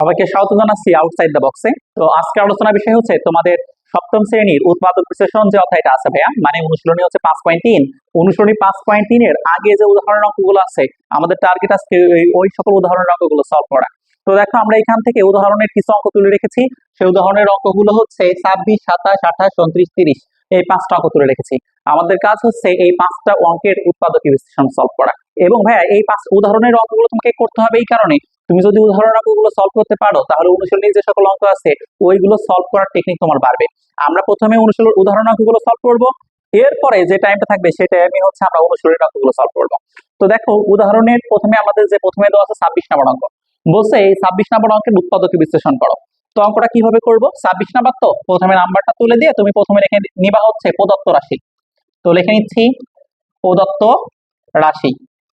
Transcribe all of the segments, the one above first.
সবাইকে স্বাগত জানাচ্ছি আউটসাইড দ্য বক্সে। তো আজকে আলোচনার বিষয় হচ্ছে তোমাদের সপ্তম শ্রেণীর উৎপাদক বিশ্লেষণ যে অধ্যায়টা আছে ভাইয়া, মানে অনুশীলনী হচ্ছে 5.3। অনুশীলনী 5.3 এর আগে যে উদাহরণের অঙ্কগুলো আছে, আমাদের টার্গেট আজকে ওই সকল উদাহরণের অঙ্কগুলো সলভ করা। তো দেখো আমরা এখান থেকে উদাহরণের কিছু অঙ্ক তুলে রেখেছি। সেই উদাহরণের অঙ্কগুলো হচ্ছে 26, 27, 28, 29, 30, এই 5টা অঙ্ক তুলে রেখেছি। আমাদের কাজ হচ্ছে এই 5টা অঙ্কের উৎপাদক বিশ্লেষণ সলভ করা। এবং ভাইয়া এই 5 উদাহরণের অঙ্কগুলো তোমাকে করতে হবে এই কারণে, তুমি যদি উদাহরণ অঙ্কগুলো সলভ করতে পারো তাহলে অনুশীলনী যে সকল অঙ্ক আছে ওইগুলো সলভ করার টেকনিক তোমার বাড়বে। আমরা প্রথমে উদাহরণ অঙ্কগুলো সলভ করব, এরপরে যে টাইমটা থাকবে সেই টাইমে হচ্ছে আমরা অনুশীলনের অঙ্কগুলো সলভ করব। তো দেখো উদাহরণের প্রথমে আমাদের যে প্রথমে দেওয়া আছে 26 নম্বর অঙ্ক, বলছে এই 26 নম্বর অঙ্কের উৎপাদক বিশ্লেষণ করো। তো অঙ্কটা কিভাবে করব? 26 নাম্বার, তো প্রথমে নাম্বারটা তুলে দিয়ে তুমি প্রথমে লিখে নিবা হচ্ছে প্রদত্ত রাশি। তো লিখে নিচ্ছি প্রদত্ত রাশি।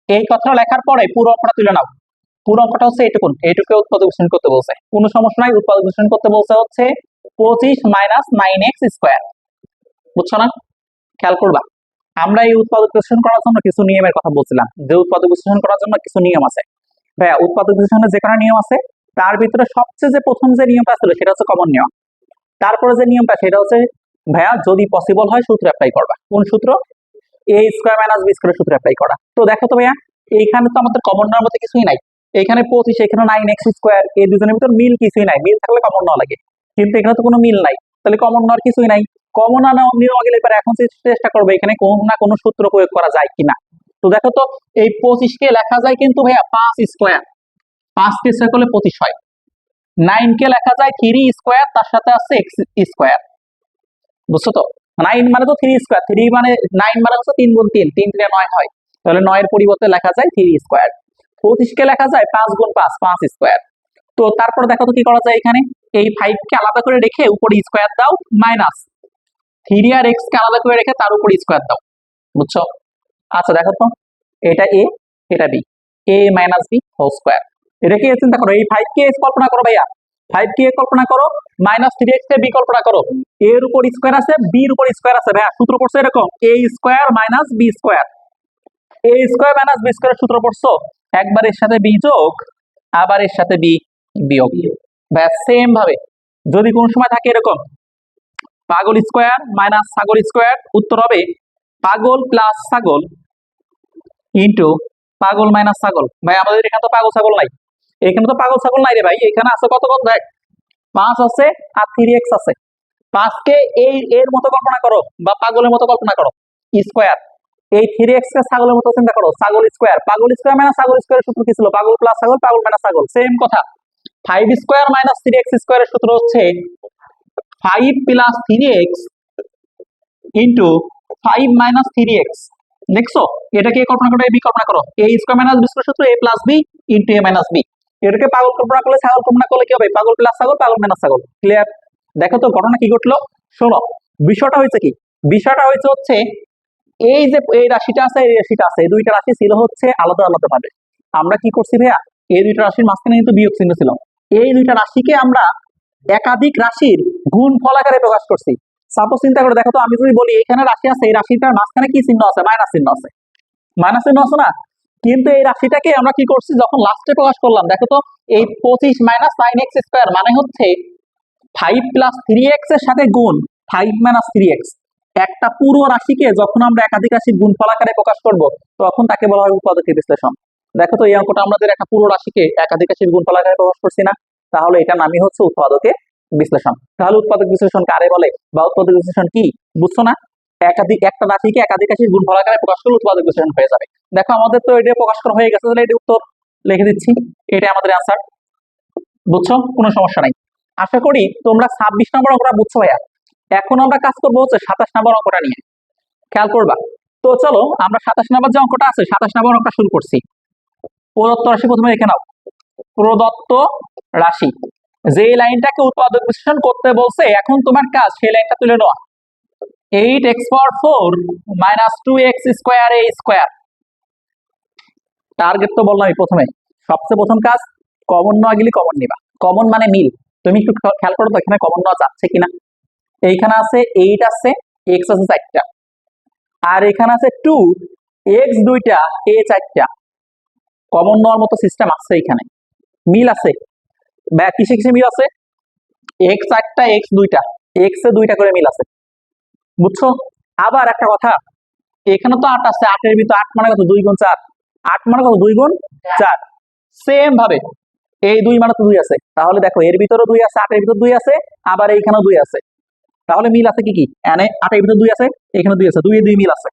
এই কথা লেখার পরে পুরো অঙ্কটা তুলে নাও। পুরো অঙ্কটা হচ্ছে এইটুকু উৎপাদক বিশ্লেষণ করতে বলছে, কোনো সমস্যা নাই। উৎপাদক বিশ্লেষণ করতে বলছে হচ্ছে 25 - 9x স্কয়ার। বুঝছো না? খেয়াল করবা, আমরা এই উৎপাদক বিশ্লেষণ করার জন্য কিছু নিয়মের কথা বলছিলাম, যে উৎপাদক বিশ্লেষণ করার জন্য কিছু নিয়ম আছে। ভাইয়া উৎপাদক বিশ্লেষণের যে কোনো নিয়ম আছে, তার ভিতরে সবচেয়ে যে প্রথম যে নিয়মটা ছিল সেটা হচ্ছে কমন নিয়ম। তারপরে যে নিয়মটা সেটা হচ্ছে ভাইয়া যদি পসিবল হয় সূত্র অ্যাপ্লাই করবা। কোন সূত্র? a square minus B square সূত্র অ্যাপ্লাই করা। তো দেখো তো ভাইয়া, এইখানে তো আমাদের কমন নেওয়ার মতো কিছুই নাই। এখানে 25, এখানে 9x স্কয়ার, এই দুজনের ভিতর মিল কিছুই নাই। মিল থাকলে কমন নেওয়া লাগে, কিন্তু এখানে তো কোনো মিল নাই, তাহলে কমন নেওয়ার কিছুই নাই। কমন নেওয়া গেলে এবার এখন চেষ্টা করবো এখানে কোনো না কোনো সূত্র প্রয়োগ করা যায় কিনা। তো দেখো তো এই 25 কে লেখা যায় কিন্তু ভাইয়া 5 স্কয়ার, 5 কে স্কয়ার করলে 25 হয়। 9 কে লেখা যায় 3 স্কয়ার, তার সাথে আছে x স্কয়ার। বুঝছো তো? 9 মানে তো 3 স্কয়ার, 3 মানে 9 মানে হচ্ছে 3 গুণ 3, 3 3 9 হয়। তাহলে 9 এর পরিবর্তে লেখা যায় 3 স্কয়ার। 25 কে লেখা যায় 5 গুণ 5, 5 স্কয়ার। তো তারপর দেখো তো কি করা যায়, এখানে এই 5 কে আলাদা করে রেখে উপরে স্কয়ার দাও, মাইনাস 3 আর x কে আলাদা করে রেখে তার উপরে স্কয়ার দাও। বুঝছো? আচ্ছা দেখো তো, এটা a, এটা b, a minus b whole square. এটা কি চিন্তা করো, এই 5 কে কল্পনা করো ভাইয়া, 5 কে কল্পনা করো, মাইনাস 3x কে b কল্পনা করো। a এর উপর স্কয়ার আছে, b এর উপর স্কয়ার আছে। ভাইয়া সূত্র পড়ছো এরকম, a square minus b square. a square minus b স্কয়ারের সূত্র পড়ছো, একবার এর সাথে b যোগ, আবার এর সাথে b বিয়োগ। ভাইয়া সেম ভাবে যদি কোন সময় থাকে এরকম পাগল স্কয়ার মাইনাস ছাগল স্কয়ার, উত্তর হবে পাগল প্লাস ছাগল ইন্টু পাগল মাইনাস ছাগল। ভাই আমাদের এখানে তো পাগল ছাগল নাই, এখানে তো পাগল ছাগল নাই রে ভাই। এখানে আছে কত কত দেখ, 5 আছে আর 3x আছে। 5 কে এই এর মতো কল্পনা করো বা পাগলের মতো কল্পনা করো স্কয়ার। এই 3x কে ছাগলের মতো চিন্তা করো, ছাগল স্কয়ার। পাগল স্কয়ার মাইনাস ছাগল স্কয়ারের সূত্র কি ছিল? পাগল প্লাস ছাগল, পাগল মাইনাস ছাগল, সেম কথা। 5 স্কয়ার মাইনাস 3x স্কয়ারের সূত্র হচ্ছে 5 plus 3x into 5 minus 3x। দেখছো? এটাকে কল্পনা করো, বি কল্পনা করো, a square minus B square সূত্র a plus B into a minus B. এটাকে পাগল কল্পনা করলে, ছাগল কল্পনা করলে কি হবে? পাগল প্লাস ছাগল, পাগল মাইনাস ছাগল। ক্লিয়ার? দেখো তো ঘটনা কি ঘটলো, শোনো। বিষয়টা হয়েছে কি, বিষয়টা হয়েছে হচ্ছে এই যে এই রাশিটা আছে, এই রাশিটা আছে, এই দুইটা রাশি ছিল হচ্ছে আলাদা আলাদা ভাবে। আমরা কি করছি ভাইয়া, এই দুইটা রাশির মাঝখানে কিন্তু বিয়োগ চিহ্ন ছিল। এই দুইটা রাশিকে আমরা একাধিক রাশির গুণফল আকারে প্রকাশ করছি। সাপোজ চিন্তা করে দেখো তো, আমি যদি বলি এখানে রাশি আছে, এই রাশিটার মাঝখানে কি চিহ্ন আছে? মাইনাস চিহ্ন আছে। মাইনাস চিহ্ন আছে না? কিন্তু এই রাশিটাকে আমরা কি করছি, যখন লাস্টে প্রকাশ করলাম, দেখো তো এই 25 মাইনাস 9x স্কয়ার মানে হচ্ছে 5 প্লাস 3x এর সাথে গুণ 5 মাইনাস 3x। একটা পুরো রাশিকে যখন আমরা একাধিক রাশির গুণফল আকারে প্রকাশ করব, তখন তাকে বলা হয় উৎপাদকের বিশ্লেষণ। দেখো তো এই অঙ্কটা আমাদের একটা পুরো রাশিকে একাধিক রাশির গুণফল আকারে প্রকাশ করছি না? তাহলে এটা নামই হচ্ছে উৎপাদকের বিশ্লেষণ। তাহলে উৎপাদক বিশ্লেষণ কারে বলে বা উৎপাদক বিশ্লেষণ কি, বুঝছো না? একটা রাশিকে একাধিক রাশির গুণফল আকারে প্রকাশ করলে উৎপাদক বিশ্লেষণ হয়ে যাবে। দেখো আমাদের তো এটা প্রকাশ করা হয়ে গেছে, তাহলে এটা উত্তর লিখে দিচ্ছি, এটা আমাদের অ্যান্সার। বুঝছো? কোনো সমস্যা নাই। আশা করি তোমরা 26 নম্বর অঙ্কটা বুঝছো ভাইয়া। এখন আমরা কাজ করবো হচ্ছে 27 নম্বর অঙ্কটা নিয়ে, খেয়াল করবা। তো চলো আমরা 27 নম্বর যে অঙ্কটা আছে, 27 নম্বর অঙ্কটা শুরু করছি। প্রদত্ত রাশি প্রথমে রেখে নাও, প্রদত্ত রাশি। যে লাইনটাকে উৎপাদক বিশ্লেষণ করতে বলছে, এখন তোমার কাজ সেই লাইনটা তুলে নেওয়া। 8x power 4 minus 2x square a square. Target তো বললাম প্রথমে, সবচেয়ে প্রথম কাজ কমন নেওয়া গেলে কমন নিবা। কমন মানে মিল। তুমি একটু খেয়াল করো তো এখানে কমন নেওয়া যাচ্ছে কিনা। এইখানে আছে 8 আছে, x আছে 4টা, আর এখানে আছে 2, x 2টা, a 4টা। কমন নেওয়ার মতো সিস্টেম আছে, এখানে মিল আছে। কিসে কিসে মিল আছে? এক্স একটা, এক্স দুইটা, এক্স এ দুইটা করে মিল আছে, বুঝছো? আবার একটা কথা, এখানে তো 8 আছে, 8 এর ভিতর 8 মানে কত? 2 গুণ 4, 8 মানে কত? 2 গুণ 4। সেম ভাবে এই 2 মানে তো 2 আছে, তাহলে দেখো এর ভিতরে 2 আছে, 8 এর ভিতর 2 আছে, আবার এইখানেও 2 আছে, তাহলে মিল আছে কি কি? এখানে 8 এর ভিতর 2 আছে, এখানে 2 আছে, 2 এ 2 মিল আছে।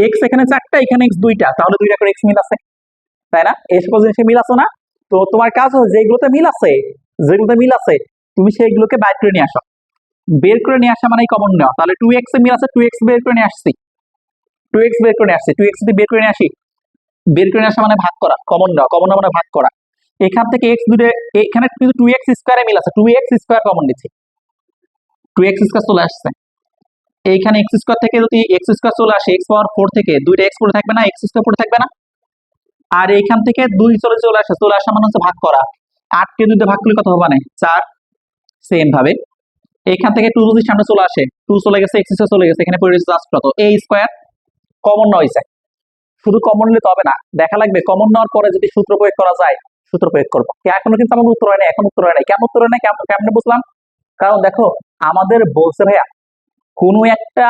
এক্স এখানে 4টা, এখানে এক্স 2টা, তাহলে 2টা করে এক্স মিল আছে, তাই না? এই সকল জিনিসে মিল আছে না? তো তোমার কাজ হচ্ছে যেগুলোতে মিল আছে, যেগুলোতে মিল আছে তুমি সেইগুলোকে বাইর করে নিয়ে আসো। বের করে নিয়ে আসা মানে কমন নেওয়া। তাহলে 2x এ মিল আছে, 2x বের করে নিয়ে আসছি, 2x বের করে নিয়ে আসছি, 2x যদি বের করে নিয়ে আসি, বের করে নিয়ে আসা মানে ভাগ করা, কমন নেওয়া, কমন নেওয়া মানে ভাগ করা। এখান থেকে x দূরে, এখানে কিন্তু 2x স্কয়ারে মিল আছে, 2x স্কয়ার কমন নিচ্ছি, 2x স্কয়ার চলে আসছে। এইখানে x স্কয়ার থেকে যদি x স্কয়ার চলে আসে, x পাওয়ার 4 থেকে 2টা x পড়ে থাকবে না, x স্কয়ার পড়ে থাকবে না? আর এইখান থেকে 2 চলে আসে, চলে আসা মানে হচ্ছে ভাগ করা। 8 কে 2 দিয়ে ভাগ করলে কত হবে? মানে 4। সেম ভাবে এইখান থেকে 2 যদি সামনে চলে আসে, 2 চলে গেছে, x স্কয়ার চলে গেছে, এখানে পড়ে রয়েছে জাস্ট কত? a square. কমন নেওয়া হয়েছে, শুধু কমন নিলে তো হবে না, দেখা লাগবে কমন নেওয়ার পরে যদি সূত্র প্রয়োগ করা যায়, সূত্র প্রয়োগ করবো। এখনো কিন্তু আমাদের উত্তর হয় না, এখন উত্তর হয় না। কেমন উত্তর হয় না? কেমনে বুঝলাম? কারণ দেখো আমাদের বলছে ভাইয়া কোনো একটা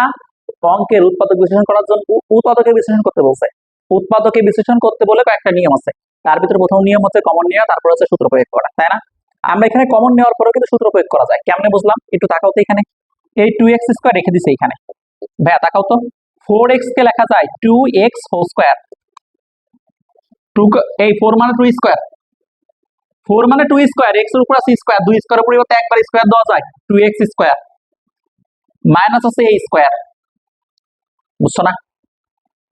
অঙ্কের উৎপাদক বিশ্লেষণ করার জন্য উৎপাদকের বিশ্লেষণ করতে বলছে। উৎপাদকে বিশ্লেষণ করতে বলে কয়েকটা নিয়ম আছে, তার ভিতরে প্রথম নিয়ম হচ্ছে কমন নেওয়া, তারপর হচ্ছে সূত্র প্রয়োগ করা, তাই না? আমরা এখানে কমন নেওয়ার পরেও কিন্তু সূত্র প্রয়োগ করা যায়। কেমনে বুঝলাম? একটু তাকাও তো, এখানে এই 2x স্কয়ার রেখে দিছে এখানে, ভাইয়া তাকাও তো, 4x কে লেখা যায় 2x হোল স্কয়ার। এই 4 মানে 2 স্কয়ার, 4 মানে 2 স্কয়ার, x এর উপর আছে স্কয়ার, 2 স্কয়ারের পরিবর্তে একবার স্কয়ার দেওয়া যায়, 2x স্কয়ার মাইনাস আছে a স্কয়ার, বুঝছো না?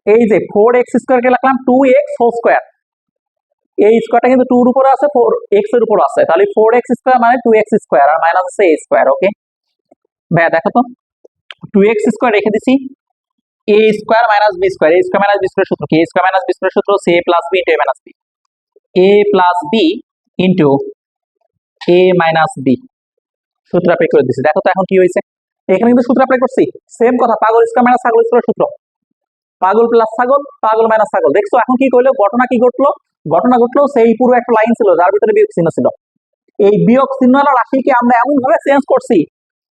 এই যে 4x স্কয়ার কে লিখলাম 2x হোল স্কয়ার, এই স্কয়ারটা কিন্তু 2 এর উপরে আছে, 4x এর উপর আছে, তাহলে 4x স্কয়ার মানে 2x স্কয়ার আর মাইনাস আছে a স্কয়ার। ওকে ভাইয়া দেখো তো, 2x স্কয়ার রেখে দিছি, a square minus b square, a square minus b square সূত্র কি? a square minus b square সূত্র হচ্ছে a plus b into a minus b, a plus b into a minus b। সূত্র apply করে দিছি, দেখো তো এখন কি হয়েছে? এখানে কিন্তু সূত্র অ্যাপ্লাই করছি, সেম কথা, পাগল স্কয়ার মাইনাস ছাগল স্কয়ার সূত্র, পাগল প্লাস ছাগল, পাগল মাইনাস ছাগল। দেখছো এখন কি করলো? ঘটনা কি ঘটলো? ঘটনা ঘটলো সেই পুরো একটা লাইন ছিল যার ভিতরে বিয়োগ চিহ্ন ছিল, এই বিয়োগ চিহ্নওয়ালা রাশিকে আমরা এমন ভাবে চেঞ্জ করছি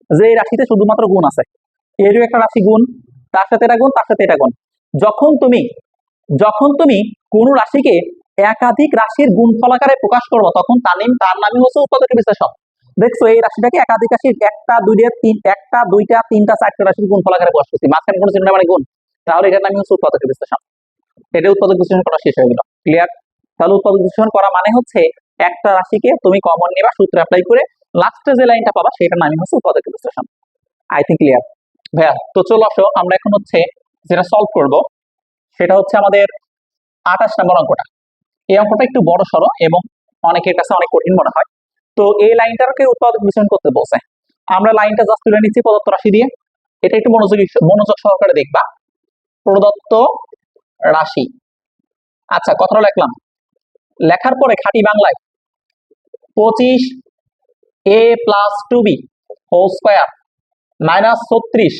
যে এই রাশিতে শুধুমাত্র গুণ আছে, এরও একটা রাশি গুণ, তার সাথে এটা গুণ, তার সাথে এটা গুণ। যখন তুমি কোন রাশিকে একাধিক রাশির গুণফল আকারে প্রকাশ করবো, তখন তার নামই হচ্ছে উৎপাদকের বিশ্লেষণ। দেখছো এই রাশিটাকে একাধিক রাশির একটা দুইটা তিনটা চারটা রাশির গুণফল আকারে প্রকাশ করছি, মাঝখানে কোনো চিহ্ন মানে গুণ, তাহলে এটার নামই হচ্ছে উৎপাদকের বিশ্লেষণ। এটা উৎপাদক বিশ্লেষণ করা শেষ হয়ে গেল, ক্লিয়ার? তাহলে উৎপাদক বিশ্লেষণ করা মানে হচ্ছে একটা রাশিকে তুমি কমন নিবা, সূত্র অ্যাপ্লাই করে লাস্টে যে লাইনটা পাবা সেটার নামই হচ্ছে উৎপাদকের বিশ্লেষণ। আই থিঙ্ক ক্লিয়ার ভাইয়া? তো চলো আসো আমরা এখন হচ্ছে যেটা সলভ করব সেটা হচ্ছে আমাদের 28 নম্বর অঙ্কটা। এই অঙ্কটা একটু বড় সড়ো এবং অনেকের কাছে অনেক কঠিন মনে হয়। তো এই লাইনটাকে উৎপাদক বিশ্লেষণ করতে বলছে, আমরা লাইনটা জাস্ট তুলে নিচ্ছি প্রদত্ত রাশি দিয়ে। এটা একটু মনোযোগ সহকারে দেখবা। প্রদত্ত রাশি, আচ্ছা কথাটা লিখলাম, লেখার পরে খাঁটি বাংলায় 25a plus 2b whole square minus 36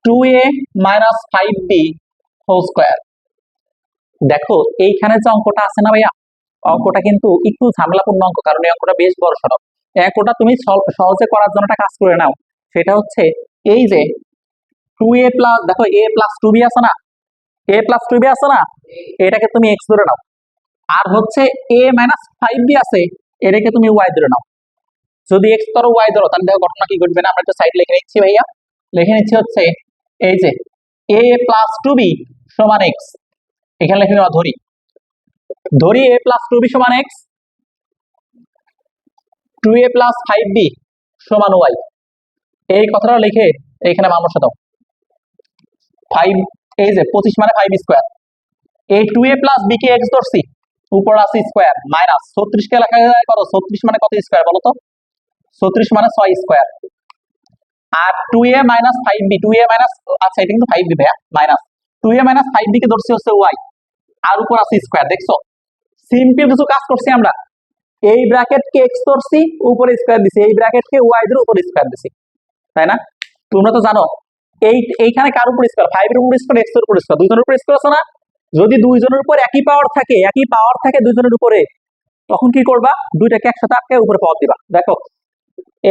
2a minus 5b whole square. দেখো এইখানে যে অঙ্কটা আছে না ভাইয়া, অঙ্কটা কিন্তু একটু ঝামেলাপূর্ণ অঙ্ক, কারণ এই অঙ্কটা বেশ বড় সড়ক। এই অঙ্কটা তুমি সহজে করার জন্য একটা কাজ করে নাও, সেটা হচ্ছে এই যে 2a প্লাস, দেখো a প্লাস 2b আছে না, a প্লাস 2b আছে না, এটাকে তুমি x ধরে নাও, আর হচ্ছে a মাইনাস 5b আছে, এটাকে তুমি y ধরে নাও। যদি x ধরো y ধরো, তাহলে দেখো ঘটনা কি ঘটবে না, আমরা একটা সাইড লিখে নিচ্ছি ভাইয়া, লিখে নিচ্ছি হচ্ছে এই যে a প্লাস 2b সমান x, এখানে লিখে নেওয়া ধরি a প্লাস 2b সমান x, 2a প্লাস 5b সমান y, এই কথাটা লিখে এখানে মান বসা দাও। 5 এই যে 25 মানে 5 স্কয়ার, এই 2a প্লাস b কে x ধরছি, উপর আছে স্কয়ার, মাইনাস 36 কে লেখা যায় কত? 36 মানে কত স্কয়ার বলো তো? 36 মানে 6 স্কয়ার, আর 2a minus 5b, 2a minus, আচ্ছা এটা কিন্তু 5b ভাইয়া, মাইনাস 2a মাইনাস 5b কে ধরছি হচ্ছে y, আর উপর আছে স্কয়ার। দেখছো সিম্পল কিছু কাজ করছি আমরা, এই ব্র্যাকেট কে x ধরছি, উপরে স্কয়ার দিছি, এই ব্র্যাকেট কে y ধরে উপরে স্কয়ার দিছি, তাই না? তোমরা তো জানো এইখানে কার উপর স্কয়ার? 5 এর উপর স্কয়ার, x এর উপর স্কয়ার, দুইজনের উপর স্কয়ার আছে না? যদি দুইজনের উপর একই পাওয়ার থাকে দুইজনের উপরে, তখন কি করবা, দুইটাকে একসাথে আটকে উপরে পাওয়ার দিবা। দেখো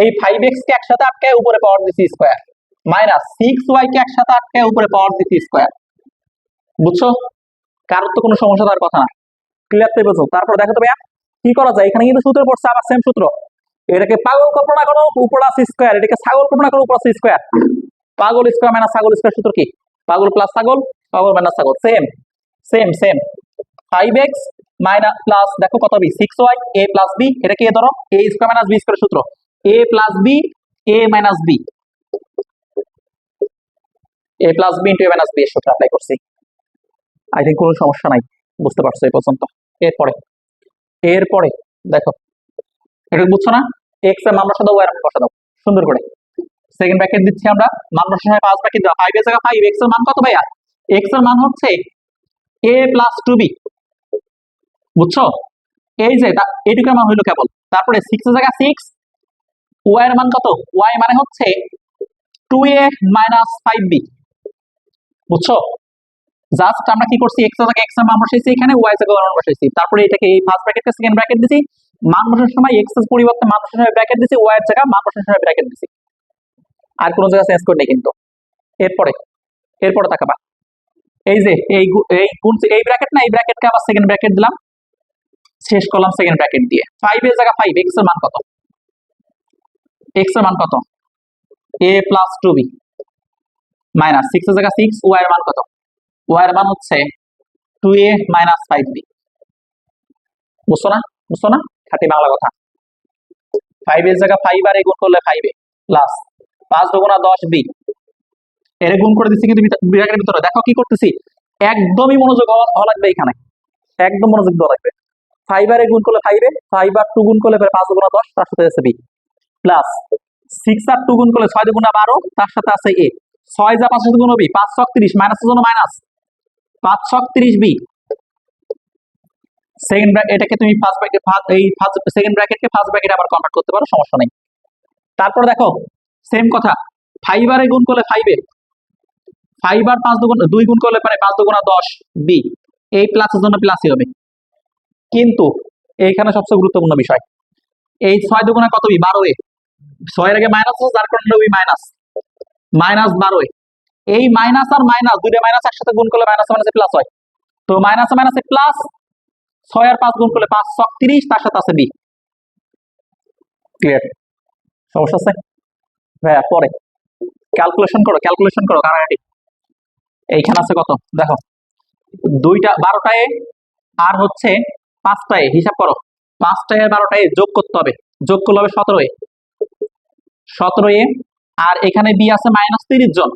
এই 5x কে একসাথে আটকে উপরে পাওয়ার দিছি স্কয়ার, মাইনাস 6y কে একসাথে আটকে উপরে পাওয়ার দিছি স্কয়ার। বুঝছো? কারোর তো কোনো সমস্যা তার কথা না, ক্লিয়ার তো বুঝো। তারপর দেখো তো ভাইয়া কি করা যায়, এখানে কিন্তু সূত্র পড়ছে আবার সেম সূত্র। এটাকে পাগল কল্পনা করো উপর আছে স্কয়ার, এটাকে ছাগল কল্পনা করো উপর আছে স্কয়ার। পাগল স্কয়ার মাইনাস ছাগল স্কয়ার সূত্র কি, পাগল প্লাস ছাগল, পাগল মাইনাস ছাগল, same same same. 5x minus plus দেখো কত B 6y a plus b, এটা কি ধরো a square minus b square সূত্র, a plus b a minus b, a plus b into a minus b এর সূত্র অ্যাপ্লাই করছি। আই থিংক কোনো সমস্যা নাই, বুঝতে পারছো এই পর্যন্ত। এরপরে এরপরে দেখো এটা বুঝছো না, x এর মান বসা দাও, y এর মান বসা দাও সুন্দর করে। সেকেন্ড ব্র্যাকেট দিচ্ছি আমরা, মান বসার সময় 5 ব্র্যাকেট দাও, 5 এর জায়গায় 5, x এর মান কত ভাইয়া, x এর মান হচ্ছে a প্লাস 2b। বুঝছো? এই যে এইটুকুর মান হইলো কেবল। তারপরে 6 এর জায়গায় 6, y এর মান কত, y মানে হচ্ছে 2a মাইনাস 5b। বুঝছো? জাস্ট আমরা কি করছি, x এর জায়গায় x এর মান বসাইছি, এখানে y এর জায়গায় মান বসাইছি। তারপরে এটাকে এই ফার্স্ট ব্র্যাকেটকে সেকেন্ড ব্র্যাকেট দিছি, মান বসানোর সময় x এর পরিবর্তে মান বসানোর সময় ব্র্যাকেট দিছি, y এর জায়গায় মান বসানোর সময় ব্র্যাকেট দিছি। আর কোনো জায়গায় চেঞ্জ করি নাই কিন্তু। এরপরে এরপরে তাকাবা, এই যে এই গুণ এই ব্র্যাকেট না, এই ব্র্যাকেটকে আবার সেকেন্ড ব্র্যাকেট দিলাম, শেষ করলাম সেকেন্ড ব্র্যাকেট দিয়ে। 5 এর জায়গায় 5, x এর মান কত, x এর মান কত a প্লাস 2b মাইনাস 6 এর জায়গায় 6, y এর মান কত, y এর মান হচ্ছে 2a মাইনাস 5b। বুঝছো না, বুঝছো না, খাঁটি বাংলা কথা। 5 এর জায়গায় 5 আর গুণ করলে 5a প্লাস 5 দুগুণা 10b, এর গুণ করে দিচ্ছি কিন্তু ব্র্যাকেটের ভিতরে। দেখো কি করতেছি, একদমই মনোযোগ হওয়া লাগবে এখানে, একদম মনোযোগ দেওয়া লাগবে। 5 আর গুণ করলে 5a, 5 আর 2 গুণ করলে 5 দুগুণা 10, তার সাথে আছে b, প্লাস 6 আর 2 গুণ করলে 6 দুগুণা 12, তার সাথে আছে a, 6 যা 5 সাথে গুণ b, 5 ছক 30, মাইনাসের জন্য মাইনাস, 5 ছক 30b। সেকেন্ড এটাকে তুমি ফার্স্ট ব্র্যাকেট এই সেকেন্ড ব্র্যাকেটকে ফার্স্ট ব্র্যাকেটে আবার কনভার্ট করতে পারো, সমস্যা নেই। তারপর দেখো সেম কথা, 5 আর গুণ করলে 5a, 5 আর 5 দুগুণ 2 গুণ করলে 5 দুগুণা 10b, এই প্লাসের জন্য প্লাসই হবে। কিন্তু এইখানে সবচেয়ে গুরুত্বপূর্ণ বিষয়, এই 6 দুগুণা কত b, 12a, 6 এর আগে মাইনাস আছে, যার কারণে ওই মাইনাস, মাইনাস 12a। এই মাইনাস আর মাইনাস, দুইটা মাইনাস একসাথে গুণ করলে মাইনাস মাইনাসে প্লাস হয়, তো মাইনাস মাইনাসে প্লাস, 6 আর 5 গুণ করলে 5 ছক 30, তার সাথে আছে b। ক্লিয়ার? সমস্যা আছে ভাইয়া? পরে ক্যালকুলেশন করো কারাগাটি। এইখানে আছে কত দেখো, দুইটা 12টায় আর হচ্ছে 5টায়, হিসাব করো 5টায় আর 12টায় যোগ করতে হবে, যোগ করলে হবে 17a, 17a। আর এখানে বি আছে মাইনাস 30 জন,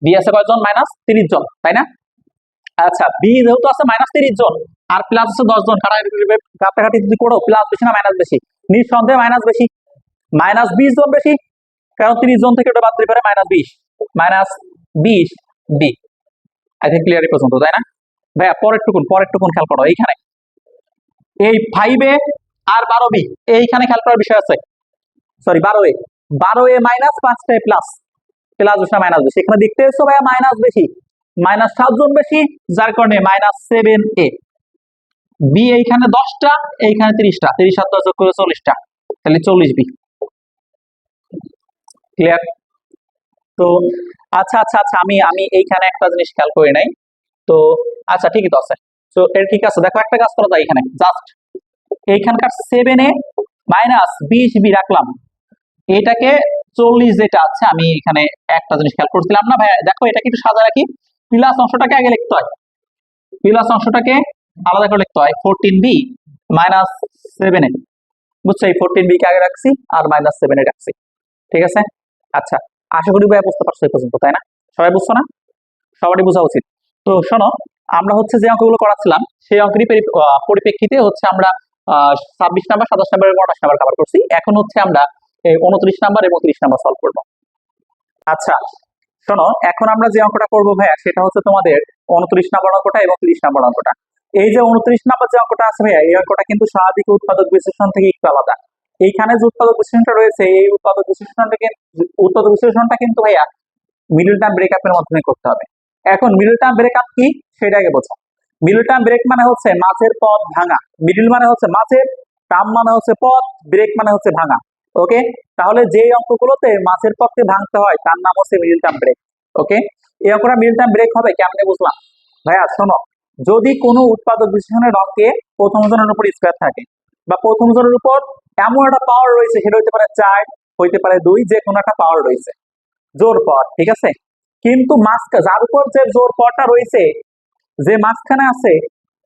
বি আছে কয়জন, মাইনাস 30 জন, তাই না? আচ্ছা, বি যেহেতু আছে মাইনাস 30 জন আর প্লাস আছে 10 জন, কাটাকাটি যদি করো প্লাস বেশি না মাইনাস বেশি, নিঃসন্দেহে মাইনাস বেশি, মাইনাস 20 জন বেশি, কারণ 30 জন থেকে ওটা বাদ দিতে পারে, minus 20 B. I think clear এই পর্যন্ত, তাই না ভাইয়া? পরের টুকুন খেয়াল করো, এইখানে এই 5a আর 12b, এইখানে খেয়াল করার বিষয় আছে, সরি 12a মাইনাস 5টায় প্লাস, প্লাস বেশি না মাইনাস বেশি, এখানে দেখতে এসো ভাইয়া মাইনাস বেশি, মাইনাস 7 জন বেশি, যার কারণে মাইনাস 7a। বি এইখানে 10টা, এইখানে 30টা, 30 আর 10 যোগ করে 40টা, তাহলে 40b। ক্লিয়ার? তো আচ্ছা আচ্ছা আচ্ছা, আমি এইখানে একটা জিনিস খেয়াল করি নাই তো, আচ্ছা ঠিকই তো আছে, তো এর ঠিক আছে। দেখো একটা কাজ করা যায়, এখানে জাস্ট এইখানকার 7a মাইনাস 20b রাখলাম, এটাকে 40 যেটা আছে, আমি এখানে একটা জিনিস খেয়াল করছিলাম না ভাইয়া, দেখো এটাকে একটু সাজা রাখি, প্লাস অংশটাকে আগে লিখতে হয়, প্লাস অংশটাকে আলাদা করে লিখতে হয়, 14b মাইনাস 7a। বুঝছো? এই 14b কে আগে রাখছি আর মাইনাস 7a রাখছি, ঠিক আছে? আচ্ছা, আশা করি ভাইয়া বুঝতে পারছো এই পর্যন্ত, তাই না? সবাই বুঝছো না? সবারই বোঝা উচিত। তো শোনো, আমরা হচ্ছে যে অঙ্কগুলো করাচ্ছিলাম সেই অঙ্কেরই পরিপ্রেক্ষিতে হচ্ছে আমরা 26 নাম্বার, 27 নাম্বার এবং 28 নাম্বার কভার করছি। এখন হচ্ছে আমরা এই 29 নাম্বার এবং 30 নাম্বার সলভ করবো। আচ্ছা শোনো, এখন আমরা যে অঙ্কটা করবো ভাইয়া, সেটা হচ্ছে তোমাদের 29 নাম্বার অঙ্কটা এবং 30 নাম্বার অঙ্কটা। এই যে 29 নাম্বার যে অঙ্কটা আছে ভাইয়া, এই অঙ্কটা কিন্তু স্বাভাবিক উৎপাদক বিশ্লেষণ থেকে একটু আলাদা। এইখানে যে উৎপাদক বিশ্লেষণটা রয়েছে, এই উৎপাদক বিশ্লেষণটা কিন্তু ভাইয়া মিডল টার্ম ব্রেকআপের মাধ্যমে করতে হবে। এখন মিডল টার্ম ব্রেকআপ কি সেটা আগে বোঝো। মিডল টার্ম ব্রেক মানে হচ্ছে মাঝের পথ ভাঙা, মিডল মানে হচ্ছে মাঝের, টার্ম মানে হচ্ছে পথ, ব্রেক মানে হচ্ছে ভাঙা। ওকে, তাহলে যে অঙ্কগুলোতে মাঝের পথকে ভাঙতে হয় তার নাম হচ্ছে মিডল টার্ম ব্রেক। ওকে, এই অঙ্কটা মিডল টার্ম ব্রেক হবে কেমনে বুঝলাম? ভাইয়া শোনো, যদি কোনো উৎপাদক বিশ্লেষণের অঙ্কে প্রথম জনের উপর স্কয়ার থাকে বা প্রথম জনের উপর এমন একটা পাওয়ার রয়েছে, সেটা হইতে পারে 4, হইতে পারে 2, যে কোনো একটা পাওয়ার রয়েছে, জোর পাওয়ার, ঠিক আছে। কিন্তু যার উপর যে জোর পাওয়ারটা রয়েছে, যে মাঝখানে আছে,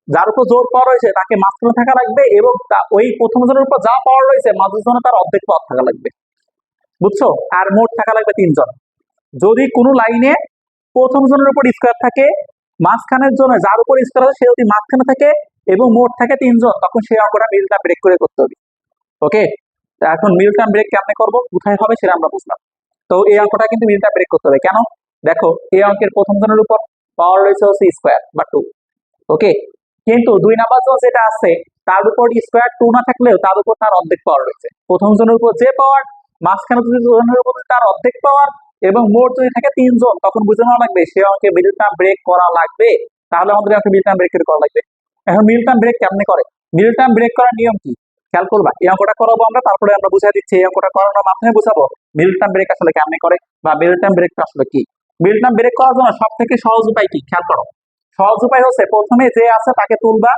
যার উপর জোর পাওয়ার রয়েছে তাকে মাঝখানে থাকা লাগবে, এবং ওই প্রথম জনের উপর যা পাওয়ার রয়েছে মাঝের জন্য তার অর্ধেক পাওয়ার থাকা লাগবে, বুঝছো? আর মোট থাকা লাগবে 3 জন। যদি কোনো লাইনে প্রথম জনের উপর স্কয়ার থাকে, মাঝখানের জন্য যার উপর স্কয়ার আছে সে যদি মাঝখানে থাকে এবং মোট থাকে 3 জন, তখন সেই অঙ্কটা মিডল টার্ম ব্রেক করে করতে হবে। ওকে, এখন মিডল টার্ম ব্রেক কেমনে করবো, কোথায় হবে সেটা আমরা বুঝলাম। তো এই অঙ্কটা কিন্তু মিডল টার্ম ব্রেক করতে হবে। কেন? দেখো, এই অঙ্কের প্রথম জনের উপর পাওয়ার রয়েছে হচ্ছে স্কয়ার বা 2। ওকে, কিন্তু 2 নাম্বার জন যেটা আছে তার উপর স্কয়ার 2 না থাকলেও তার উপর তার অর্ধেক পাওয়ার রয়েছে। প্রথম জনের উপর যে পাওয়ার, মাঝখানে যদি জনের উপর তার অর্ধেক পাওয়ার, এবং মোট যদি থাকে 3 জন, তখন বুঝে নেওয়া লাগবে সে অঙ্কে মিডল টার্ম ব্রেক করা লাগবে। তাহলে আমাদের অঙ্কে মিডল টার্ম ব্রেক করা লাগবে। এখন মিডল টার্ম ব্রেক কেমনে করে, মিডল টার্ম ব্রেক করার নিয়ম কি খেয়াল করবা। এই অঙ্কটা করাবো আমরা, তারপরে আমরা বুঝাই দিচ্ছি, এই অঙ্কটা করানোর মাধ্যমে বুঝাবো মিডল টার্ম ব্রেক আসলে কেমনে করে বা মিডল টার্ম ব্রেকটা আসলে কি। মিডল টার্ম ব্রেক করার জন্য সব থেকে সহজ উপায় কি খেয়াল করো। সহজ উপায় হচ্ছে প্রথমে যে আছে তাকে তুলবা,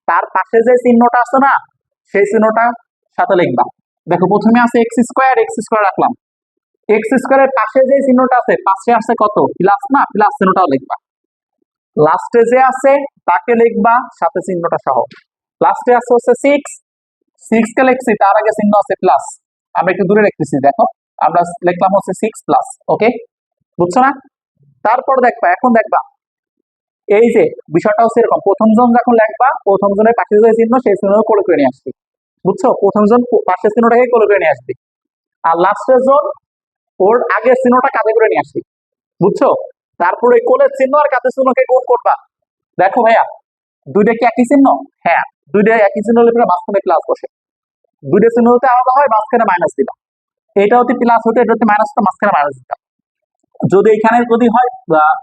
তার পাশে যে চিহ্নটা আছে না, সেই চিহ্নটা সাথে লিখবা। দেখো প্রথমে আছে এক্স স্কয়ার রাখলাম, এক্স স্কয়ারের পাশে যে চিহ্নটা আছে, পাশে আছে কত প্লাস, না প্লাস চিহ্নটাও লিখবা। লাস্টে যে আছে তাকে লিখবা সাথে চিহ্নটা সহ। লাস্টে আছে হচ্ছে 6 কে লিখছি, তার আগে চিহ্ন আছে প্লাস, আমরা একটু দূরে লিখতেছি, দেখো আমরা লিখলাম হচ্ছে 6 প্লাস। ওকে, বুঝছো না? তারপর দেখবা, এখন দেখবা এই যে বিষয়টা হচ্ছে এরকম, প্রথম জন যখন লিখবা, প্রথম জনের পাশে যে চিহ্ন সেই চিহ্ন কোলে করে নিয়ে আসবে, বুঝছো? প্রথম জন পাশের চিহ্নটাকে কোলে করে নিয়ে আসবে, আর লাস্টের জন ওর আগের চিহ্নটা কাঁধে করে নিয়ে আসবে, বুঝছো? তারপর এই কোলের চিহ্ন আর কাঁধের চিহ্নকে গুণ করবা। দেখো ভাইয়া, দুইটা কি একই চিহ্ন? হ্যাঁ, দুইটা একই চিহ্ন হলে মাঝখানে প্লাস বসে, দুইটা চিহ্ন হতে আলাদা হয়, মাঝখানে মাইনাস দিবা। এটা হতে প্লাস হতে, এটা হতে মাইনাস হতে, মাঝখানে মাইনাস দিতাম। যদি এখানে যদি হয়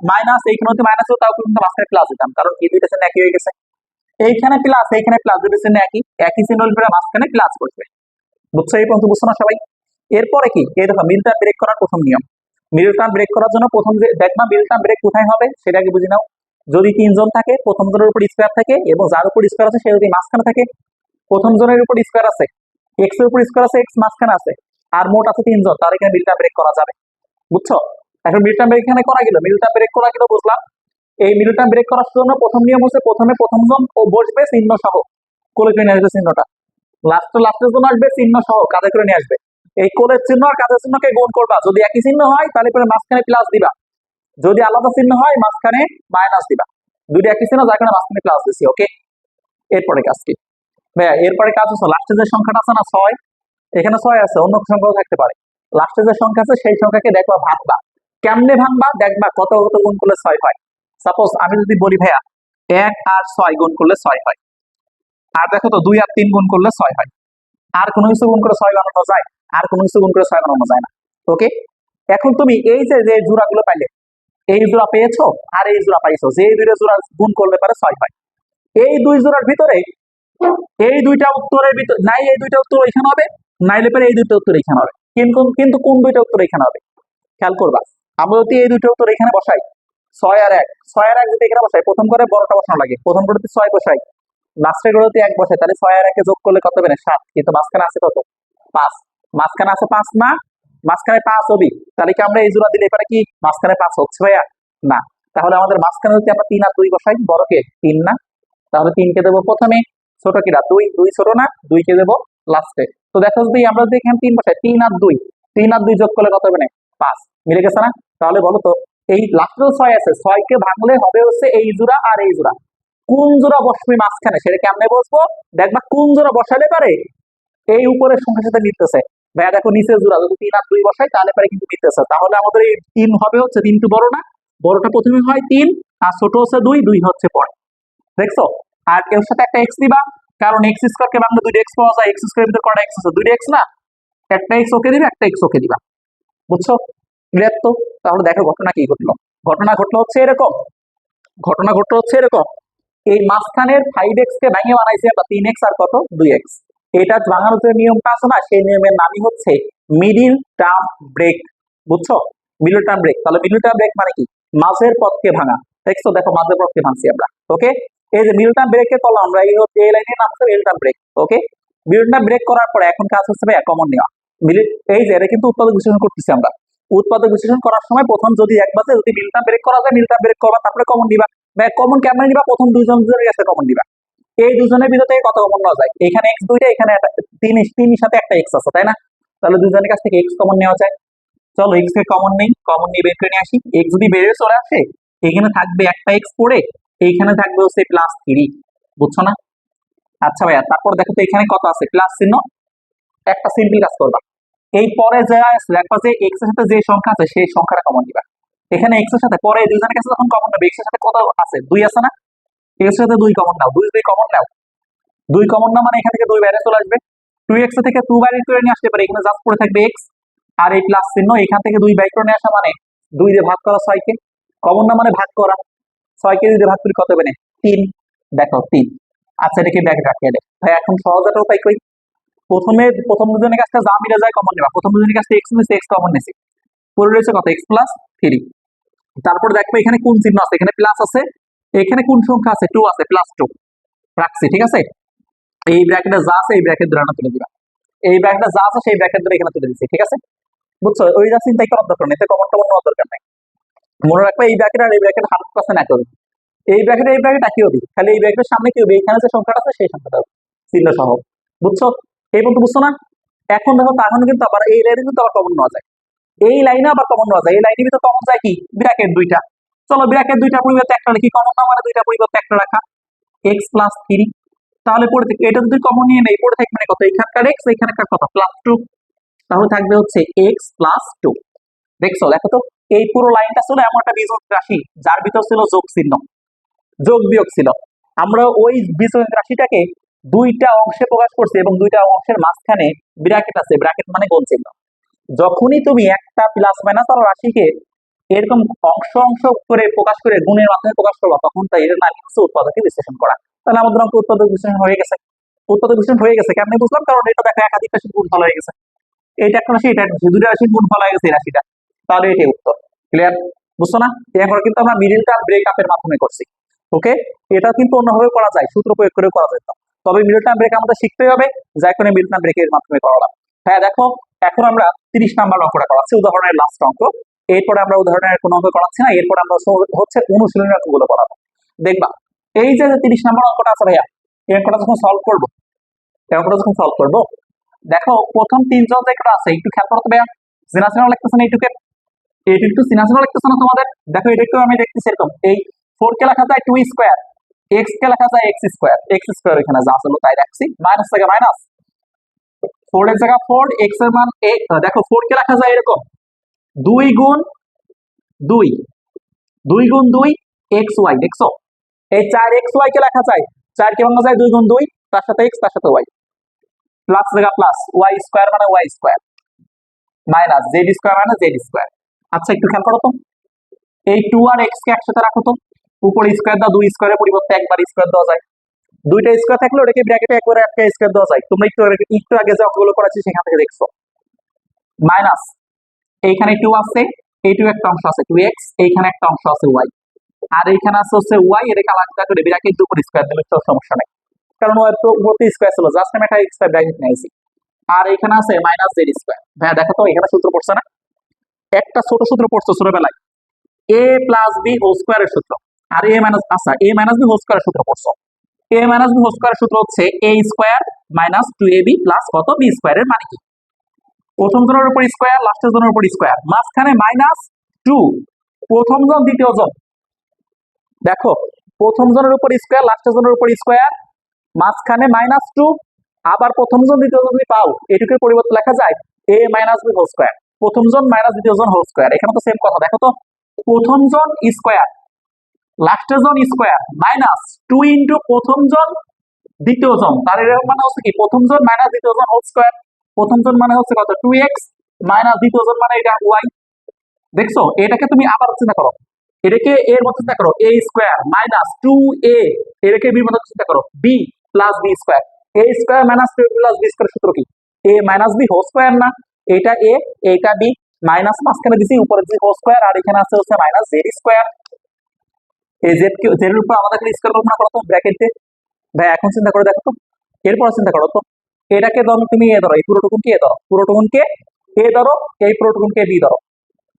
মাইনাস, এইখানে হতে মাইনাস হতো, তাও কিন্তু মাঝখানে প্লাস দিতাম, কারণ এই দুইটা চিহ্ন একই হয়ে গেছে। এইখানে প্লাস, এইখানে প্লাস, দুটো চিহ্ন একই চিহ্ন হলে মাঝখানে প্লাস করবে, বুঝছো? এই পর্যন্ত বুঝছো না সবাই? এরপরে কি, এই দেখো মিডল টার্ম ব্রেক করার প্রথম নিয়ম। মিডল টার্ম ব্রেক করার জন্য প্রথম যে দেখবা মিডল টার্ম ব্রেক কোথায় হবে সেটাকে বুঝে নাও। যদি 3 জন থাকে, প্রথম জনের উপর স্কয়ার থাকে, এবং যার উপর স্কয়ার আছে সে যদি মাঝখানে থাকে, প্রথম জনের উপর স্কয়ার আছে, এক্স এর উপর স্কয়ার আছে, এক্স মাঝখানে আছে, আর মোট আছে 3 জন, তার এখানে মিডল টার্ম ব্রেক করা যাবে, বুঝছো? এখন মিডল টার্ম ব্রেক এখানে করা গেল, মিডল টার্ম ব্রেক করা গেল বুঝলাম। এই মিডল টার্ম ব্রেক করার জন্য প্রথম নিয়ম হচ্ছে প্রথমে প্রথম জন ও বসবে চিহ্ন সহ, কোলে করে নিয়ে আসবে চিহ্নটা, লাস্টের জন আসবে চিহ্ন সহ, কাঁধে করে নিয়ে আসবে। এই কোলের চিহ্ন আর কাঁধের চিহ্নকে গুণ করবা, যদি একই চিহ্ন হয় তাহলে পরে মাঝখানে প্লাস দিবা, যদি আলাদা চিহ্ন হয় মাঝখানে মাইনাস দিবা। দুইটা একই চিহ্ন, যার কারণে মাঝখানে প্লাস দিছি। ওকে, এরপরে কাজ কি ভাইয়া? এরপরে কাজ হচ্ছে লাস্টে যে সংখ্যাটা আছে না 6, এখানে 6 আছে, অন্য সংখ্যাও থাকতে পারে। লাস্টে যে সংখ্যা আছে সেই সংখ্যাকে দেখবা ভাঙবা। কেমনে ভাঙবা? দেখবা কত কত গুণ করলে 6 হয়। সাপোজ আমি যদি বলি ভাইয়া 1 আর 6 গুণ করলে 6 হয়, আর দেখো তো 2 আর 3 গুণ করলে 6 হয়। আর কোনো কিছু গুণ করে 6 বানানো যায়? আর কোনো কিছু গুণ করে 6 বানানো যায় না। ওকে, এখন তুমি এই যে যে জোড়াগুলো পাইলে, এই জোড়া পেয়েছো আর এই জোড়া পাইছো, যে এই দুইটা জোড়া গুণ করলে পারে 6 হয়। এই দুই জোড়ার ভিতরে এই দুইটা উত্তরের ভিতর নাই, এই দুইটা উত্তর এখানে হবে, নাইলে পরে এই দুইটা উত্তর এখানে হবে। কিন্তু কিন্তু কোন দুইটা উত্তর এখানে হবে খেয়াল করবা। আমরা যদি এই দুইটা উত্তর এখানে বসাই, 6 আর 1, 6 আর 1 যদি এখানে বসাই, প্রথম করে বড়টা বসানো লাগে, প্রথম করতে 6 বসাই, লাস্টের গুলোতে 1 বসাই, তাহলে 6 আর 1 যোগ করলে কত হবে? 7। কিন্তু মাঝখানে আছে কত? 5। মাঝখানে আছে 5 না, মাঝখানে 5 হবে, তাহলে কি আমরা এই জোড়া দিলে এবারে কি মাঝখানে 5 হচ্ছে ভাইয়া? না। তাহলে আমাদের মাঝখানে যদি আমরা 3 আর 2 বসাই, বড়কে 3 না, তাহলে 3 কে দেবো প্রথমে, ছোট কিরা 2, 2 ছোট না, 2 কে দেবো লাস্টে। তো দেখো যদি আমরা যদি এখানে 3 বসাই, 3 আর 2, 3 আর 2 যোগ করলে কত হবে? 5। মিলে গেছে না? তাহলে বলো তো এই লাস্টেও 6 আছে, 6 কে ভাঙলে হবে হচ্ছে এই জোড়া আর এই জোড়া, কোন জোড়া বসবে মাঝখানে সেটা কেমনে বসবো? দেখবা কোন জোড়া বসালে পারে এই উপরের সংখ্যার সাথে মিলতেছে। ভাইয়া দেখো নিচের জোড়া যদি 3 আর 2 বসাই তাহলে পারে কিন্তু মিলতেছে, তাহলে আমাদের এই 3 হবে হচ্ছে 3 টু বড় না, বড়টা প্রথমে হয় 3 আর ছোট হচ্ছে 2, 2 হচ্ছে পরে, দেখছো? আর এর সাথে একটা এক্স দিবা, কারণ এক্স স্কয়ার কে ভাঙলে 2টা এক্স পাওয়া যায়, এক্স স্কয়ারের ভিতর কয়টা এক্স আছে? 2টা এক্স না, একটা এক্স ওকে দিবা, একটা এক্স ওকে দিবা, বুঝছো? ক্লিয়ার তো? তাহলে দেখো ঘটনা কি ঘটলো। ঘটনা ঘটলো হচ্ছে এরকম, ঘটনা ঘটলো হচ্ছে এরকম, এই মাঝখানের 5x কে ভেঙে বানাইছি আমরা 3x আর কত 2x। এটা ভাঙানোর যে নিয়মটা আছে না, সেই নিয়মের নামই হচ্ছে মিডিল টার্ম ব্রেক। বুঝছো? Middle term break. তাহলে মিডল টার্ম ব্রেক মানে কি? মাঝের পথকে ভাঙা। দেখছো, দেখো মাঝের পথকে ভাঙছি আমরা। ওকে, এই যে মিডল টার্ম ব্রেক কে করলাম আমরা, এই হচ্ছে এই লাইনের নাম হচ্ছে মিডল টার্ম ব্রেক। ওকে, মিডল টার্ম ব্রেক করার পরে এখন কাজ হচ্ছে ভাই কমন নেওয়া। এই যে এটা কিন্তু উৎপাদক বিশ্লেষণ করতেছি আমরা। উৎপাদক বিশ্লেষণ করার সময় প্রথম যদি এক বাজে যদি মিডল টার্ম ব্রেক করা যায়, মিডল টার্ম ব্রেক করবা, তারপরে কমন দিবা। ভাই কমন কেমন দিবা? প্রথম দুজনের কাছে কমন দিবা। এই দুজনের ভিতর থেকে কত কমন নেওয়া যায়? এখানে x দুইটা, এখানে তিন সাথে একটা x আছে, তাই না? তাহলে দুজনের কাছ থেকে x কমন নেওয়া যায়। চলো x কে কমন নেই, কমন নিয়ে বের করে নিয়ে আসি। x যদি বেরিয়ে চলে আসে, এখানে থাকবে একটা x পড়ে, এইখানে থাকবে হচ্ছে +3। বুঝছো না? আচ্ছা ভাইয়া, তারপর দেখো তো এখানে কত আছে? প্লাস চিহ্ন। একটা সিম্পল কাজ করবা, এই পরে যা দেখবা যে x এর সাথে যে সংখ্যা আছে সেই সংখ্যাটা কমন দিবা। এখানে x এর সাথে পরে দুজনের কাছে যখন কমন নেবে, x এর সাথে কত আছে? 2 আছে না? x এর সাথে 2 কমন নাও, 2 কমন নাও। 2 কমন না মানে এখান থেকে 2 বাইরে চলে আসবে। 2x থেকে 2 বাইরে করে নিয়ে আসতে পারে, এখানে জাস্ট পড়ে থাকবে x আর এই প্লাস চিহ্ন। এখান থেকে 2 বাইরে করে নিয়ে আসা মানে 2 দিয়ে ভাগ করা 6 কে। কমন না মানে ভাগ করা, 6 কে 2 দিয়ে ভাগ করে কত হবে? 3। দেখো 3। আচ্ছা, এটাকে ব্র্যাকেট রাখিয়ে দে ভাই। এখন সহজ একটা উপায় কই, প্রথম দুজনের কাছে যা মিলে যায় কমন নেবা। প্রথম দুজনের কাছে x নিছে, x কমন নিছি, পড়ে রয়েছে কত? x + 3। তারপর দেখো এখানে কোন চিহ্ন আছে? এখানে প্লাস আছে। এখানে কোন সংখ্যা আছে? 2 আছে, +2 রাখছি। ঠিক আছে, এই ব্র্যাকেটে যা আছে এই ব্র্যাকেট ধরে তুলে দিবা। এই ব্র্যাকেটে যা আছে সেই ব্র্যাকেট ধরে এখানে তুলে দিচ্ছি। ঠিক আছে, বুঝছো? ওই যা চিন্তাই করার দরকার নেই, কমন টমন নেওয়ার দরকার নেই। মনে রাখবে এই ব্র্যাকেট আর এই ব্র্যাকেট 100% একই হবে। এই ব্র্যাকেট একই হবে, খালি এই ব্র্যাকেটের সামনে কি হবে? এখানে যে সংখ্যাটা আছে সেই সংখ্যাটা হবে চিহ্ন সহ। বুঝছো? এই পর্যন্ত বুঝছো না? এখন দেখো তার মানে কিন্তু আবার এই লাইনে কিন্তু আবার কমন নেওয়া যায়, এই লাইনে আবার কমন নেওয়া যায়। এই লাইনের ভিতরে কমন যায় কি? ব্র্যাকেট দুইটা। চলো ব্র্যাকেট দুইটা পরিবর্তে একটা লিখি, কমন না মানে দুইটা পরিবর্তে একটা রাখা, x + 3। তাহলে পড়ে থেকে এটা যদি কমন নিয়ে নেই, পড়ে থাকবে মানে কত? এখানকার x, এখানকার কত? +2। তাহলে থাকবে হচ্ছে x + 2। দেখছো, দেখো তো এই পুরো লাইনটা ছিল এমন একটা বীজগণিত রাশি যার ভিতর ছিল যোগ চিহ্ন, যোগ বিয়োগ ছিল। আমরা ওই বীজগণিত রাশিটাকে দুইটা অংশে প্রকাশ করছি এবং দুইটা অংশের মাঝখানে ব্র্যাকেট আছে, ব্র্যাকেট মানে গোল চিহ্ন। যখনই তুমি একটা প্লাস মাইনাস আর রাশিকে এরকম অংশ অংশ করে প্রকাশ করে গুণের মাধ্যমে প্রকাশ করবা, তখন তাই এর নাম হচ্ছে উৎপাদকে বিশ্লেষণ করা। তাহলে আমাদের অঙ্ক উৎপাদক বিশ্লেষণ হয়ে গেছে। উৎপাদক বিশ্লেষণ হয়ে গেছে কেমনে বুঝলাম? কারণ এটা দেখো একাধিক রাশির গুণফল হয়ে গেছে। এটা একটা রাশি, এটা একটা রাশি, দুটো রাশির গুণফল হয়ে গেছে এই রাশিটা। তাহলে এটাই উত্তর। ক্লিয়ার? বুঝছো না? এখন কিন্তু আমরা মিডিল টার্ম ব্রেক আপের মাধ্যমে করছি। ওকে, এটা কিন্তু অন্যভাবে করা যায়, সূত্র প্রয়োগ করে করা যেত। তবে মিডল টার্ম ব্রেক আমাদের শিখতে হবে, যাই করে মিডল টার্ম ব্রেকের মাধ্যমে করালাম। হ্যাঁ দেখো, এখন আমরা 30 নাম্বার অঙ্কটা করাচ্ছি, উদাহরণের লাস্ট অঙ্ক। এরপরে আমরা উদাহরণের কোনো অঙ্ক করাচ্ছি না, এরপর আমরা হচ্ছে অনুশীলনের অঙ্কগুলো করাবো। দেখবা এই যে 30 নাম্বার অঙ্কটা আছে ভাইয়া, এই অঙ্কটা যখন সলভ করবো, এই অঙ্কটা যখন সলভ করবো, দেখো প্রথম তিনজন যে একটা আছে একটু খেয়াল করতে ভাইয়া। সিনাসিনা লাগতেছে না এইটুকে? এইটা একটু সিনাসিনা লাগতেছে না তোমাদের? দেখো এটা একটু আমি দেখতেছি এরকম, এই 4 কে লেখা যায় 2 স্কয়ার, x কে লেখা যায় x স্কয়ার, এখানে যা ছিল তাই রাখছি, মাইনাস থেকে মাইনাস, 4 এর জায়গা 4, x এর মান দেখো 4 কে লেখা যায় এরকম 2 গুণ 2, 2 গুণ 2 xy। দেখছো, এই 4xy কে লেখা যায়, 4 কে ভাঙা যায় 2 গুণ 2, তার সাথে x তার সাথে y, প্লাস জায়গা প্লাস, y স্কয়ার মানে y square, minus z square মানে z স্কয়ার। আচ্ছা একটু খেয়াল করো তো, এই 2 আর x কে একসাথে রাখো তো, উপরে স্কয়ার দাও, 2 স্কয়ারের পরিবর্তে একবার স্কয়ার দেওয়া যায়, দুইটা স্কয়ার থাকলে ওটাকে ব্র্যাকেটে একবারে একটা স্কয়ার দেওয়া যায়। তোমরা একটু আগে যে অঙ্কগুলো করেছি সেখান থেকে দেখছো। মাইনাস এইখানে 2 আছে, এই 2 একটা অংশ আছে 2x, এইখানে একটা অংশ আছে y, আর এইখানে আছে হচ্ছে y, এটাকে আলাদা করে ব্র্যাকেট দুপুর স্কয়ার দিলে তো সমস্যা নাই, কারণ ওর তো উপরে স্কয়ার ছিল, জাস্ট আমি একটা এক্সট্রা ব্র্যাকেট নিয়েছি। আর এখানে আছে মাইনাস z স্কয়ার। ভাইয়া দেখো তো এখানে সূত্র পড়ছে না? একটা ছোট সূত্র পড়ছো ছোটবেলায়, a + b হোল স্কয়ারের সূত্র, আর a মাইনাস, আচ্ছা a মাইনাস b হোল স্কয়ারের সূত্র পড়ছো। a মাইনাস b হোল স্কয়ারের সূত্র হচ্ছে a square minus 2ab plus কত b স্কয়ারের মানে কি? প্রথম জনের উপর স্কয়ার, লাস্টের জনের উপর স্কয়ার, মাঝখানে মাইনাস 2, প্রথম জন দ্বিতীয় জন। দেখো প্রথম জনের উপর স্কয়ার, লাস্টের জনের উপর স্কয়ার, মাঝখানে মাইনাস 2, আবার প্রথম জন দ্বিতীয় জন যদি পাও, এটুকুর পরিবর্তে লেখা যায় a minus b whole square, প্রথম জন মাইনাস দ্বিতীয় জন হোল স্কয়ার। এখানে তো সেম কথা। দেখো তো প্রথম জন স্কয়ার, লাস্টের জন স্কয়ার, মাইনাস 2 ইনটু প্রথম জন দ্বিতীয় জন, তার এর মানে হচ্ছে কি প্রথম জন মাইনাস দ্বিতীয় জন হোল স্কয়ার। প্রথম জন মানে হচ্ছে কত? 2x, মাইনাস দ্বিতীয় জন মানে এটা y। দেখছো, এটাকে তুমি আবার চিন্তা করো, এটাকে এর মধ্যে চিন্তা করো a স্কয়ার মাইনাস 2a, এটাকে b এর মধ্যে চিন্তা করো b plus b square. a square minus 2 plus b square সূত্র কি? a minus b whole square না? এটা a, এইটা b, মাইনাস মাঝখানে দিছি, উপরে দিছি হোল স্কয়ার, আর এখানে আছে হচ্ছে মাইনাস z স্কয়ার। এই z কে z এর উপর আমাদের স্কয়ার কল্পনা করো তো ব্র্যাকেট দিয়ে। ভাই এখন চিন্তা করে দেখো তো, এরপর চিন্তা করো তো, এটাকে ধরো তুমি এ ধরো, এই পুরোটুকুনকে এ ধরো, পুরোটুকুনকে এ ধরো, এই পুরোটুকুনকে বি ধরো।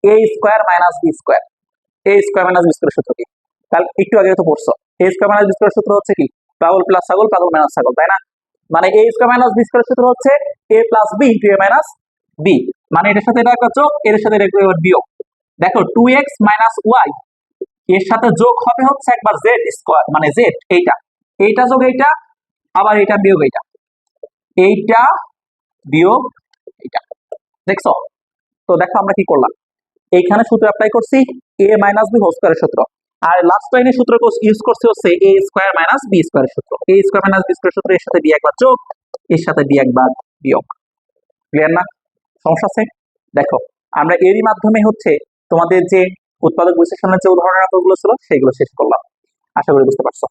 a square minus b square, a square minus b square সূত্র কি? তাহলে একটু আগে তো পড়ছো, a square minus b square সূত্র হচ্ছে কি? পাগল প্লাস ছাগল, পাগল মাইনাস ছাগল, তাই না? মানে a square minus b square সূত্র হচ্ছে a plus b into a minus b, মানে এটার সাথে এটা একটা যোগ, এর সাথে এটা একটা বিয়োগ। দেখো 2x মাইনাস y, এর সাথে যোগ হবে হচ্ছে একবার z স্কয়ার, মানে z, এইটা এইটা যোগ এইটা, আবার এইটা বিয়োগ এইটা, এইটা বিয়োগ এইটা। দেখছো? তো দেখো আমরা কি করলাম, এইখানে সূত্র অ্যাপ্লাই করছি a মাইনাস b হোল স্কয়ারের সূত্র, আর লাস্ট লাইনে সূত্র ইউজ করছি হচ্ছে a স্কয়ার মাইনাস b স্কয়ারের সূত্র। a square minus b square সূত্র, এর সাথে b একবার যোগ, এর সাথে b একবার বিয়োগ। ক্লিয়ার না? সমস্যা আছে? দেখো আমরা এরই মাধ্যমে হচ্ছে তোমাদের যে উৎপাদক বিশ্লেষণের যে উদাহরণগুলো ছিল সেগুলো শেষ করলাম। আশা করি বুঝতে পারছো।